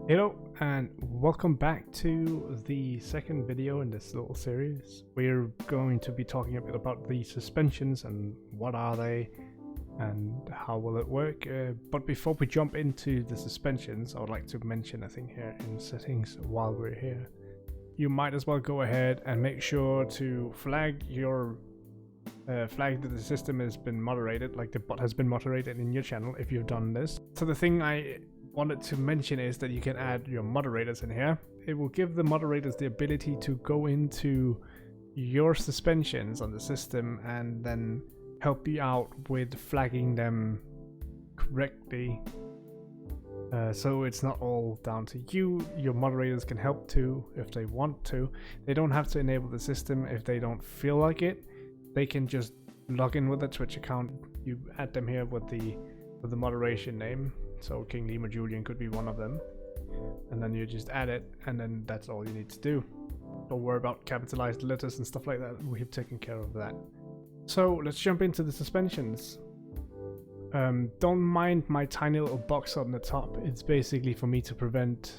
Hello and welcome back to the second video in this little series. We're going to be talking a bit about the suspensions and what are they and how will it work. But before we jump into the suspensions, I would like to mention a thing here in settings while we're here. You might as well go ahead and make sure to flag your flag that the system has been moderated, like the bot has been moderated in your channel if you've done this. So the thing I wanted to mention is that you can add your moderators in here. It will give the moderators the ability to go into your suspensions on the system and then help you out with flagging them correctly. So it's not all down to you. Your moderators can help too if they want to. They don't have to enable the system if they don't feel like it. They can just log in with a Twitch account. You add them here with the moderation name. So King Lima Julian could be one of them, and then you just add it, and then that's all you need to do. Don't worry about capitalized letters and stuff like that. We have taken care of that. So let's jump into the suspensions. Don't mind my tiny little box on the top. It's basically for me to prevent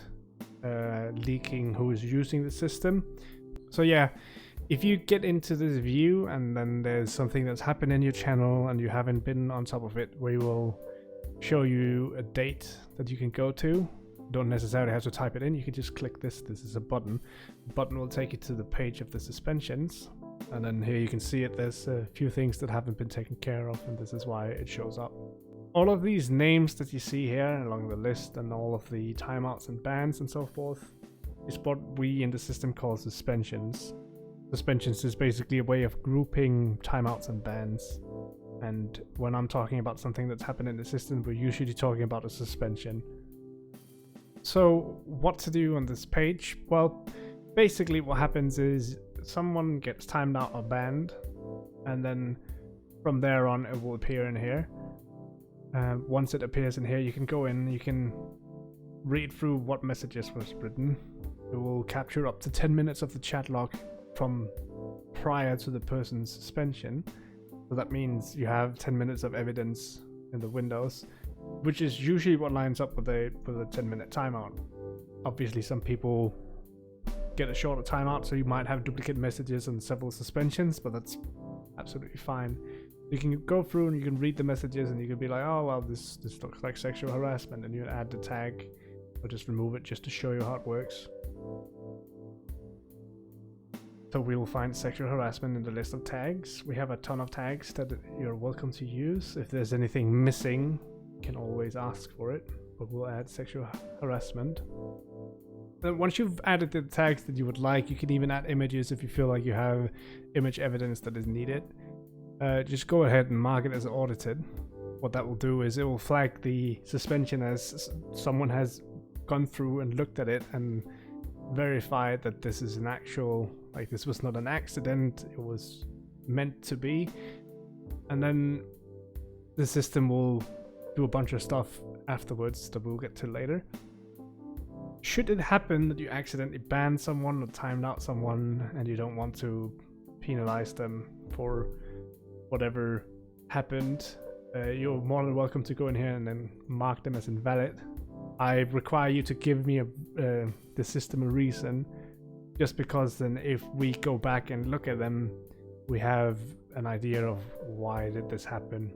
leaking who is using the system. So yeah, if you get into this view and then there's something that's happened in your channel and you haven't been on top of it, we will show you a date that you can go to. You don't necessarily have to type it in, you can just click this. This is a button. The button will take you to the page of the suspensions, and then here you can see it. There's a few things that haven't been taken care of, and this is why it shows up. All of these names that you see here along the list and all of the timeouts and bans and so forth is what we in the system call suspensions. Suspensions is basically a way of grouping timeouts and bans. And when I'm talking about something that's happened in the system, we're usually talking about a suspension. So what to do on this page? Well, basically what happens is someone gets timed out or banned, and then from there on it will appear in here. Once it appears in here, you can go in, you can read through what messages was written. It will capture up to 10 minutes of the chat log from prior to the person's suspension. So that means you have 10 minutes of evidence in the windows, which is usually what lines up with a 10-minute timeout. Obviously, some people get a shorter timeout, so you might have duplicate messages and several suspensions, but that's absolutely fine. You can go through and you can read the messages and you can be like, oh, well, this looks like sexual harassment, and you add the tag or just remove it just to show you how it works. So we will find sexual harassment in the list of tags. We have a ton of tags that you're welcome to use. If there's anything missing, you can always ask for it, but we'll add sexual harassment. Then once you've added the tags that you would like, you can even add images if you feel like you have image evidence that is needed. Just go ahead and mark it as audited. What that will do is it will flag the suspension as someone has gone through and looked at it and verified that this is an actual, like, this was not an accident, it was meant to be. And then the system will do a bunch of stuff afterwards that we'll get to later. Should it happen that you accidentally banned someone or timed out someone and you don't want to penalize them for whatever happened, you're more than welcome to go in here and then mark them as invalid. I require you to give me the system a reason, just because then if we go back and look at them, we have an idea of why did this happen.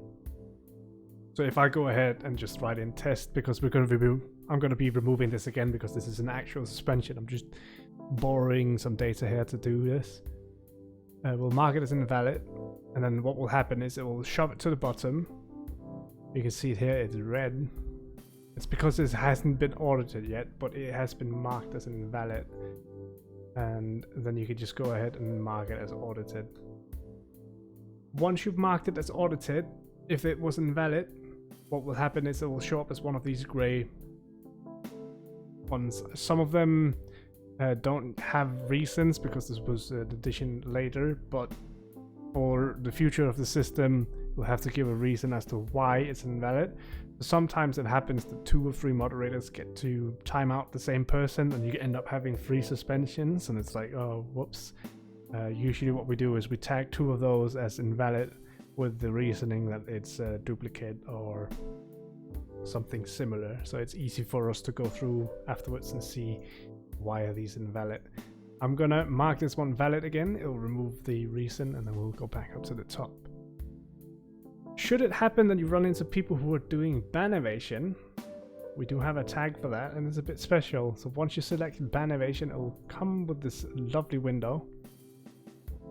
So if I go ahead and just write in test, because I'm going to be removing this again because this is an actual suspension. I'm just borrowing some data here to do this. We'll mark it as invalid, and then what will happen is it will shove it to the bottom. You can see it here, it's red. It's because this hasn't been audited yet, but it has been marked as invalid. And then you can just go ahead and mark it as audited. Once you've marked it as audited, if it was invalid, what will happen is it will show up as one of these gray ones. Some of them don't have reasons because this was an addition later, but for the future of the system, you'll have to give a reason as to why it's invalid. Sometimes it happens that 2 or 3 moderators get to time out the same person and you end up having 3 suspensions, and it's like, oh, whoops. Usually what we do is we tag 2 of those as invalid with the reasoning that it's a duplicate or something similar, so it's easy for us to go through afterwards and see why are these invalid. I'm gonna mark this one valid again. It'll remove the reason, and then we'll go back up to the top. Should it happen that you run into people who are doing ban evasion, we do have a tag for that, and it's a bit special. So once you select ban evasion, it will come with this lovely window,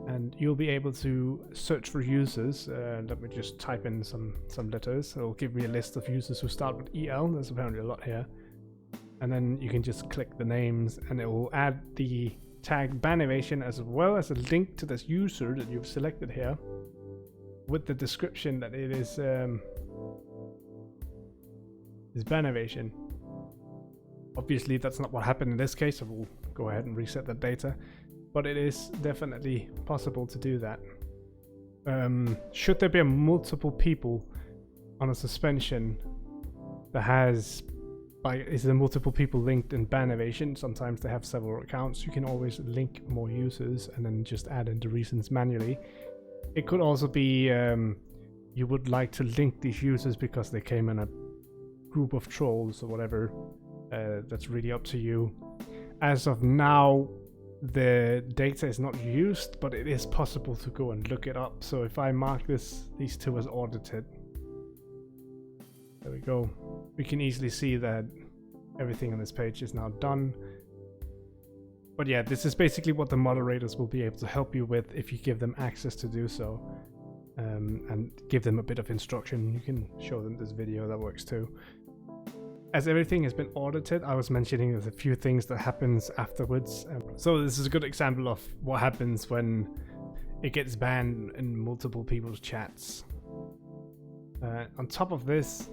and you'll be able to search for users. Let me just type in some letters. It'll give me a list of users who start with EL. There's apparently a lot here. And then you can just click the names, and it will add the tag ban evasion as well as a link to this user that you've selected here, with the description that it is ban evasion. Obviously that's not what happened in this case, so we'll go ahead and reset that data, but it is definitely possible to do that. Should there be multiple people on a suspension that has, is there multiple people linked in ban evasion? Sometimes they have several accounts. You can always link more users and then just add in the reasons manually. It could also be you would like to link these users because they came in a group of trolls or whatever. That's really up to you. As of now, the data is not used, but it is possible to go and look it up. So if I mark these two as audited, there we go. We can easily see that everything on this page is now done. But yeah, this is basically what the moderators will be able to help you with if you give them access to do so, and give them a bit of instruction. You can show them this video, that works too. As everything has been audited, I was mentioning there's a few things that happens afterwards. So this is a good example of what happens when it gets banned in multiple people's chats. On top of this,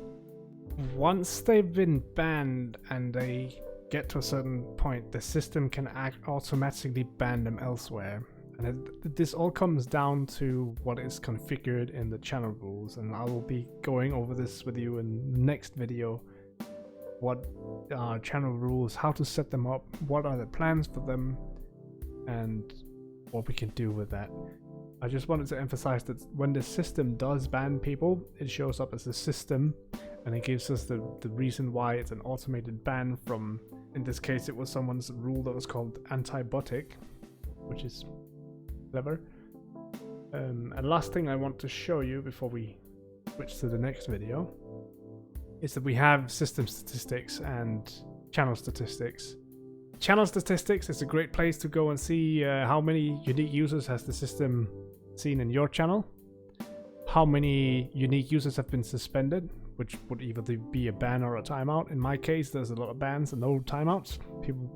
once they've been banned and they get to a certain point, the system can automatically ban them elsewhere. And this all comes down to what is configured in the channel rules, and I will be going over this with you in the next video. What are channel rules, how to set them up, what are the plans for them, and what we can do with that. I just wanted to emphasize that when the system does ban people, it shows up as a system, and it gives us the reason why it's an automated ban from, in this case it was someone's rule that was called anti-botic, which is clever. And last thing I want to show you before we switch to the next video is that we have system statistics and channel statistics. Channel statistics is a great place to go and see how many unique users has the system seen in your channel, how many unique users have been suspended, which would either be a ban or a timeout. In my case, there's a lot of bans and no timeouts. People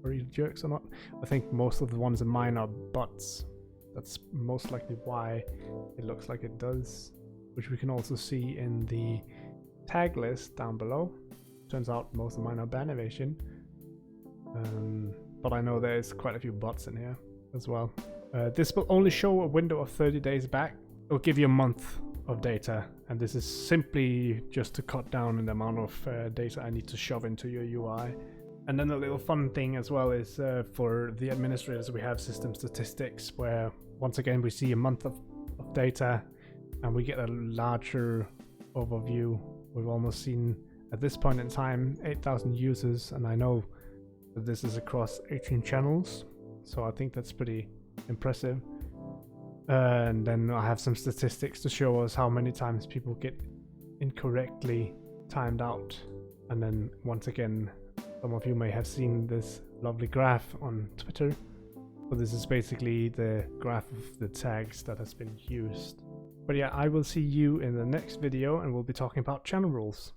are either jerks or not. I think most of the ones in mine are bots. That's most likely why it looks like it does, which we can also see in the tag list down below. Turns out most of mine are ban evasion, but I know there's quite a few bots in here as well. This will only show a window of 30 days back. It'll give you a month of data, and this is simply just to cut down on the amount of data I need to shove into your UI. And then a little fun thing as well is for the administrators, we have system statistics where once again we see a month of data and we get a larger overview. We've almost seen at this point in time 8,000 users, and I know that this is across 18 channels, so I think that's pretty impressive. And then I have some statistics to show us how many times people get incorrectly timed out. And then once again, some of you may have seen this lovely graph on Twitter. So this is basically the graph of the tags that has been used. But yeah, I will see you in the next video, and we'll be talking about channel rules.